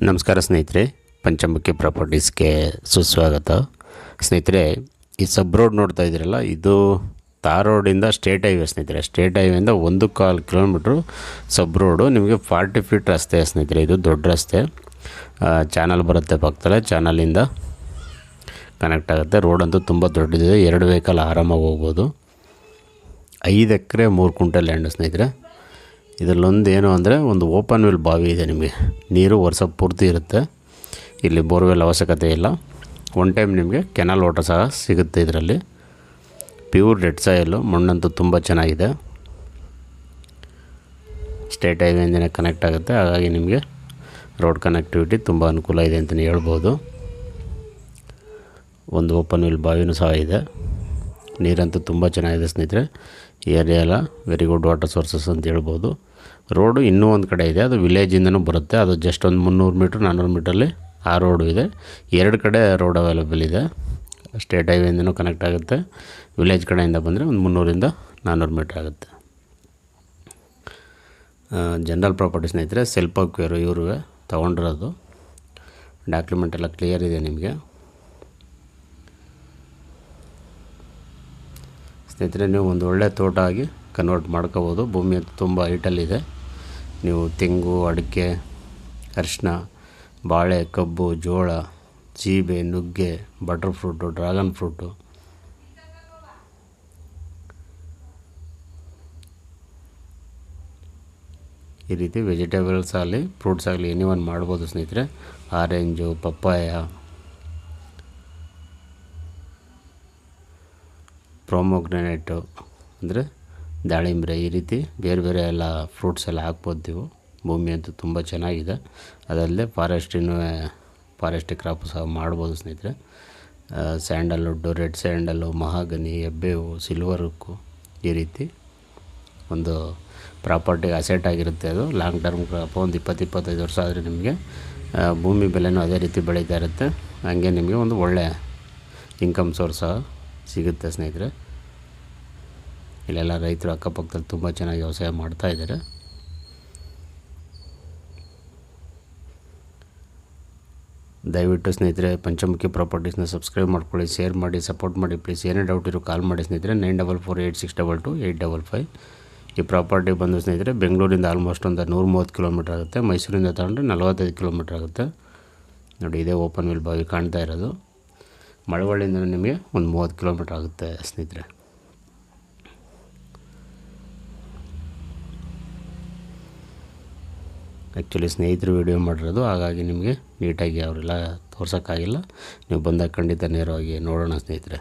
ನಮಸ್ಕಾರ ಸ್ನೇಹಿತರೆ, ಪಂಚಮುಖಿ ಪ್ರಾಪರ್ಟೀಸ್ಗೆ ಸುಸ್ವಾಗತ. ಸ್ನೇಹಿತರೆ, ಈ ಸಬ್ ರೋಡ್ ನೋಡ್ತಾ ಇದ್ದೀರಲ್ಲ, ಇದು ತಾರ್ ರೋಡಿಂದ ಸ್ಟೇಟ್ ಹೈವೇ ಸ್ನೇಹಿತರೆ. ಸ್ಟೇಟ್ ಹೈವೇಯಿಂದ 1.25 ಕಿಲೋಮೀಟ್ರು ಸಬ್ ರೋಡು. ನಿಮಗೆ 40 ಫೀಟ್ ರಸ್ತೆ ಸ್ನೇಹಿತರೆ. ಇದು ದೊಡ್ಡ ರಸ್ತೆ. ಚಾನಲ್ ಬರುತ್ತೆ ಪಕ್ಕದಲ್ಲೇ, ಚಾನಲಿಂದ ಕನೆಕ್ಟ್ ಆಗುತ್ತೆ. ರೋಡಂತೂ ತುಂಬ ದೊಡ್ಡದಿದೆ, 2 ವೆಹಿಕಲ್ ಆರಾಮಾಗಿ ಹೋಗ್ಬೋದು. 5 ಎಕರೆ 3 ಕುಂಟಲ್ ಲ್ಯಾಂಡು ಸ್ನೇಹಿತರೆ. ಇದರಲ್ಲೊಂದು ಏನು ಅಂದರೆ, ಒಂದು ಓಪನ್ ವೆಲ್ ಬಾವಿ ಇದೆ. ನಿಮಗೆ ನೀರು ವರ್ಷ ಪೂರ್ತಿ ಇರುತ್ತೆ. ಇಲ್ಲಿ ಬೋರ್ವೆಲ್ ಅವಶ್ಯಕತೆ ಇಲ್ಲ. ಒನ್ ಟೈಮ್ ನಿಮಗೆ ಕೆನಾಲ್ ವಾಟರ್ ಸಹ ಸಿಗುತ್ತೆ. ಇದರಲ್ಲಿ ಪ್ಯೂರ್ ರೆಡ್ ಸಾಯಿಲು, ಮಣ್ಣಂತೂ ತುಂಬ ಚೆನ್ನಾಗಿದೆ. ಸ್ಟೇಟ್ ಹೈವೇಯಿಂದನೇ ಕನೆಕ್ಟ್ ಆಗುತ್ತೆ. ಹಾಗಾಗಿ ನಿಮಗೆ ರೋಡ್ ಕನೆಕ್ಟಿವಿಟಿ ತುಂಬ ಅನುಕೂಲ ಇದೆ ಅಂತಲೇ ಹೇಳ್ಬೋದು. ಒಂದು ಓಪನ್ ವೆಲ್ ಬಾವಿನೂ ಸಹ ಇದೆ. ನೀರಂತೂ ತುಂಬ ಚೆನ್ನಾಗಿದೆ ಸ್ನೇಹಿತರೆ. ಈ ಏರಿಯಾ ಎಲ್ಲ ವೆರಿ ಗುಡ್ ವಾಟರ್ ಸೋರ್ಸಸ್ ಅಂತ ಹೇಳ್ಬೋದು. ರೋಡು ಇನ್ನೂ ಒಂದು ಕಡೆ ಇದೆ, ಅದು ವಿಲೇಜಿಂದನೂ ಬರುತ್ತೆ. ಅದು ಜಸ್ಟ್ ಒಂದು 300 ಮೀಟ್ರ್ 400 ಮೀಟ್ರಲ್ಲಿ ಆ ರೋಡು ಇದೆ. 2 ಕಡೆ ರೋಡ್ ಅವೈಲೇಬಲ್ ಇದೆ. ಸ್ಟೇಟ್ ಹೈವೇಯಿಂದನೂ ಕನೆಕ್ಟ್ ಆಗುತ್ತೆ. ವಿಲೇಜ್ ಕಡೆಯಿಂದ ಬಂದರೆ ಒಂದು 300ರಿಂದ 400 ಮೀಟ್ರ್ ಆಗುತ್ತೆ. ಜನರಲ್ ಪ್ರಾಪರ್ಟಿ ಸ್ನೇಹಿತರೆ, ಸೆಲ್ಫ್ ಅಕ್ವೇರು ಇವ್ರಿಗೆ ತೊಗೊಂಡಿರೋದು. ಡಾಕ್ಯುಮೆಂಟ್ ಎಲ್ಲ ಕ್ಲಿಯರ್ ಇದೆ ನಿಮಗೆ ಸ್ನೇಹಿತರೆ. ನೀವು ಒಂದು ಒಳ್ಳೆ ತೋಟ ಆಗಿ ಕನ್ವರ್ಟ್ ಮಾಡ್ಕೋಬೋದು. ಭೂಮಿ ತುಂಬ ಹೈಟಲ್ಲಿದೆ. ನೀವು ತೆಂಗು, ಅಡಿಕೆ, ಅರಿಶಿನ, ಬಾಳೆ, ಕಬ್ಬು, ಜೋಳ, ಸೀಬೆ, ನುಗ್ಗೆ, ಬಟರ್ ಫ್ರೂಟು, ಡ್ರ್ಯಾಗನ್ ಫ್ರೂಟು, ಈ ರೀತಿ ವೆಜಿಟೇಬಲ್ಸ್ ಆಗಲಿ ಫ್ರೂಟ್ಸ್ ಆಗಲಿ ಎನಿ ಒನ್ ಮಾಡ್ಬೋದು ಸ್ನೇಹಿತರೆ. ಆರೆಂಜು, ಪಪ್ಪಾಯ, ಪ್ರೊಮೊಗ್ರೆನೇಟು ಅಂದರೆ ದಾಳಿಂಬ್ರೆ, ಈ ರೀತಿ ಬೇರೆ ಬೇರೆ ಎಲ್ಲ ಫ್ರೂಟ್ಸ್ ಎಲ್ಲ ಹಾಕ್ಬೋದು ನೀವು. ಭೂಮಿ ಅಂತೂ ತುಂಬ ಚೆನ್ನಾಗಿದೆ. ಅದಲ್ಲದೆ ಫಾರೆಸ್ಟ್ರಿ ಕ್ರಾಪು ಸಹ ಮಾಡ್ಬೋದು ಸ್ನೇಹಿತರೆ. ಸ್ಯಾಂಡಲ್ವುಡ್ಡು, ರೆಡ್ ಸ್ಯಾಂಡಲ್ಲು, ಮಹಾಗನಿ, ಹೆಬ್ಬೇವು, ಸಿಲ್ವರ್ ಉಕ್ಕು, ಈ ರೀತಿ ಒಂದು ಪ್ರಾಪರ್ಟಿಗೆ ಅಸೆಟ್ ಆಗಿರುತ್ತೆ. ಅದು ಲಾಂಗ್ ಟರ್ಮ್ ಕ್ರಾಪು. ಒಂದು 20-25 ವರ್ಷ ಆದರೆ ನಿಮಗೆ ಭೂಮಿ ಬೆಲೆನೂ ಅದೇ ರೀತಿ ಬೆಳೀತಾ ಇರುತ್ತೆ. ಹಾಗೆ ನಿಮಗೆ ಒಂದು ಒಳ್ಳೆ ಇನ್ಕಮ್ ಸೋರ್ಸ್ ಸಹ ಸಿಗುತ್ತೆ ಸ್ನೇಹಿತರೆ. ಇಲ್ಲೆಲ್ಲ ರೈತರು ಅಕ್ಕಪಕ್ಕದಲ್ಲಿ ತುಂಬ ಚೆನ್ನಾಗಿ ವ್ಯವಸಾಯ ಮಾಡ್ತಾಯಿದ್ದಾರೆ. ದಯವಿಟ್ಟು ಸ್ನೇಹಿತರೆ ಪಂಚಮುಖಿ ಪ್ರಾಪರ್ಟೀಸ್ನ ಸಬ್ಸ್ಕ್ರೈಬ್ ಮಾಡ್ಕೊಳ್ಳಿ, ಶೇರ್ ಮಾಡಿ, ಸಪೋರ್ಟ್ ಮಾಡಿ ಪ್ಲೀಸ್. ಏನೇ ಡೌಟ್ ಇರೋ ಕಾಲ್ ಮಾಡಿ ಸ್ನೇಹಿತರೆ. 9448622855. ಈ ಪ್ರಾಪರ್ಟಿ ಬಂದು ಸ್ನೇಹಿತರೆ ಬೆಂಗಳೂರಿಂದ ಆಲ್ಮೋಸ್ಟ್ ಒಂದು 130 ಕಿಲೋಮೀಟ್ರ್ ಆಗುತ್ತೆ. ಮೈಸೂರಿಂದ ತಗೊಂಡ್ರೆ 45 ಕಿಲೋಮೀಟ್ರ್ ಆಗುತ್ತೆ. ನೋಡಿ, ಇದೇ ಓಪನ್ ವೆಲ್ ಬಾವಿ ಕಾಣ್ತಾ ಇರೋದು. ಮಳವಳ್ಳಿಯಿಂದ ನಿಮಗೆ ಒಂದು 30 ಕಿಲೋಮೀಟ್ರ್ ಆಗುತ್ತೆ ಸ್ನೇಹಿತರೆ. ಆ್ಯಕ್ಚುಲಿ ಸ್ನೇಹಿತರು ವೀಡಿಯೋ ಮಾಡಿರೋದು, ಹಾಗಾಗಿ ನಿಮಗೆ ನೀಟಾಗಿ ಅವರೆಲ್ಲ ತೋರ್ಸೋಕ್ಕಾಗಿಲ್ಲ. ನೀವು ಬಂದಾಗ ಖಂಡಿತ ನೇರವಾಗಿ ನೋಡೋಣ ಸ್ನೇಹಿತರೆ.